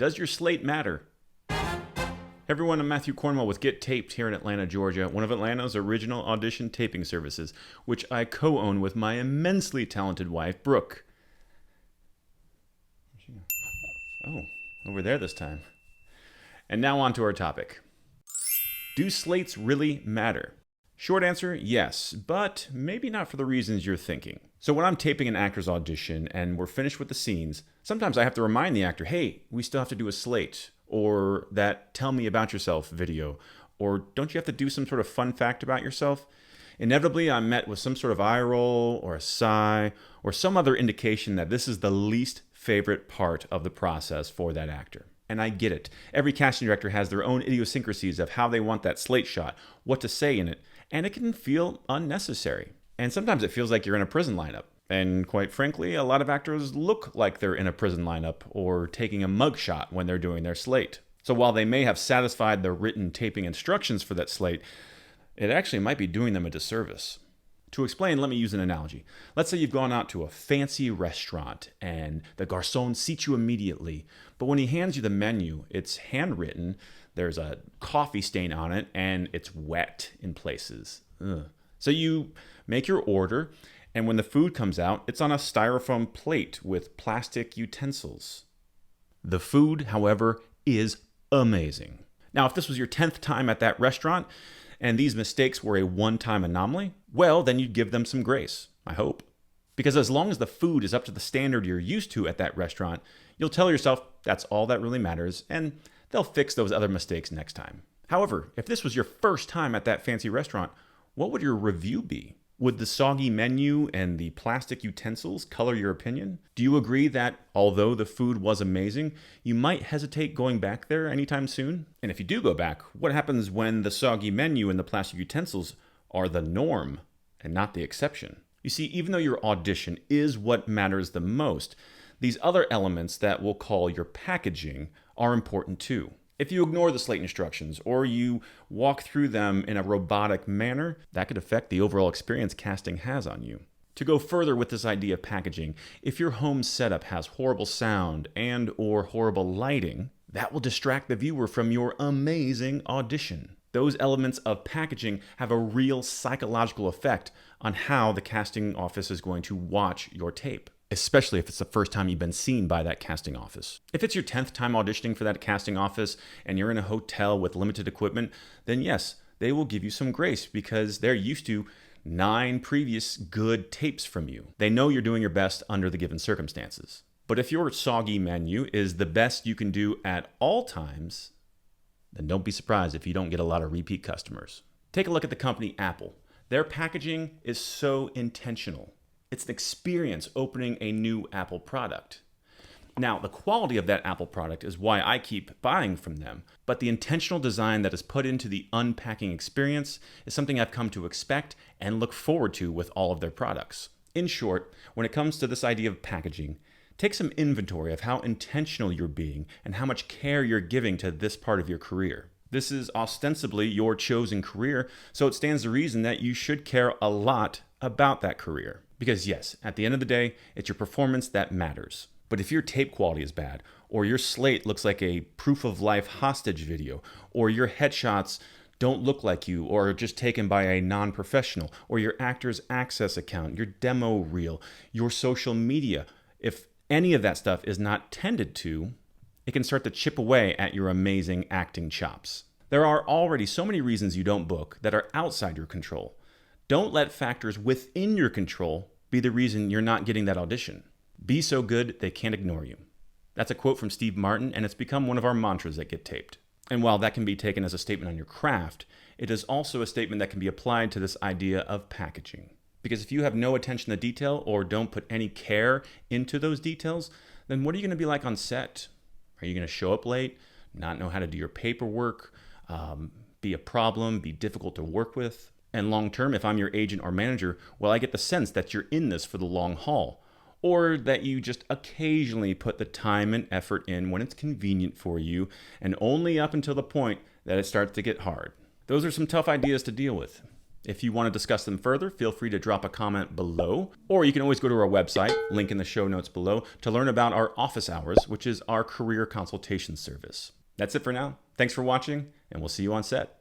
Does your slate matter? Everyone, I'm Matthew Cornwell with Get Taped here in Atlanta, Georgia, one of Atlanta's original audition taping services, which I co-own with my immensely talented wife, Brooke. Oh, over there this time. And now on to our topic. Do slates really matter? Short answer, yes, but maybe not for the reasons you're thinking. So when I'm taping an actor's audition and we're finished with the scenes, sometimes I have to remind the actor, hey, we still have to do a slate, or that tell me about yourself video, or don't you have to do some sort of fun fact about yourself? Inevitably, I'm met with some sort of eye roll or a sigh or some other indication that this is the least favorite part of the process for that actor. And I get it. Every casting director has their own idiosyncrasies of how they want that slate shot, what to say in it, and it can feel unnecessary. And sometimes it feels like you're in a prison lineup. And quite frankly, a lot of actors look like they're in a prison lineup or taking a mugshot when they're doing their slate. So while they may have satisfied the written taping instructions for that slate, it actually might be doing them a disservice. To explain, let me use an analogy. Let's say you've gone out to a fancy restaurant and the garçon seats you immediately, but when he hands you the menu, it's handwritten, there's a coffee stain on it, and it's wet in places. Ugh. So you make your order, and when the food comes out, it's on a styrofoam plate with plastic utensils. The food, however, is amazing. Now, if this was your 10th time at that restaurant, and these mistakes were a one-time anomaly, well, then you'd give them some grace, I hope. Because as long as the food is up to the standard you're used to at that restaurant, you'll tell yourself that's all that really matters, and they'll fix those other mistakes next time. However, if this was your first time at that fancy restaurant, what would your review be? Would the soggy menu and the plastic utensils color your opinion? Do you agree that although the food was amazing, you might hesitate going back there anytime soon? And if you do go back, what happens when the soggy menu and the plastic utensils are the norm and not the exception? You see, even though your audition is what matters the most, these other elements that we'll call your packaging are important too. If you ignore the slate instructions or you walk through them in a robotic manner, that could affect the overall experience casting has on you. To go further with this idea of packaging, if your home setup has horrible sound and or horrible lighting, that will distract the viewer from your amazing audition. Those elements of packaging have a real psychological effect on how the casting office is going to watch your tape, especially if it's the first time you've been seen by that casting office. If it's your 10th time auditioning for that casting office and you're in a hotel with limited equipment, then yes, they will give you some grace because they're used to 9 previous good tapes from you. They know you're doing your best under the given circumstances. But if your soggy menu is the best you can do at all times, then don't be surprised if you don't get a lot of repeat customers. Take a look at the company Apple. Their packaging is so intentional. It's an experience opening a new Apple product. Now, the quality of that Apple product is why I keep buying from them, but the intentional design that is put into the unpacking experience is something I've come to expect and look forward to with all of their products. In short, when it comes to this idea of packaging, take some inventory of how intentional you're being and how much care you're giving to this part of your career. This is ostensibly your chosen career, so it stands to reason that you should care a lot about that career. Because yes, at the end of the day, it's your performance that matters. But if your tape quality is bad, or your slate looks like a proof of life hostage video, or your headshots don't look like you, or are just taken by a non-professional, or your actor's access account, your demo reel, your social media, if any of that stuff is not tended to, it can start to chip away at your amazing acting chops. There are already so many reasons you don't book that are outside your control. Don't let factors within your control be the reason you're not getting that audition. Be so good they can't ignore you. That's a quote from Steve Martin, and it's become one of our mantras that Get Taped. And while that can be taken as a statement on your craft, it is also a statement that can be applied to this idea of packaging. Because if you have no attention to detail or don't put any care into those details, then what are you going to be like on set? Are you going to show up late, not know how to do your paperwork, be a problem, be difficult to work with? And long term, if I'm your agent or manager, well, I get the sense that you're in this for the long haul, or that you just occasionally put the time and effort in when it's convenient for you, and only up until the point that it starts to get hard. Those are some tough ideas to deal with. If you want to discuss them further, feel free to drop a comment below, or you can always go to our website, link in the show notes below, to learn about our office hours, which is our career consultation service. That's it for now. Thanks for watching, and we'll see you on set.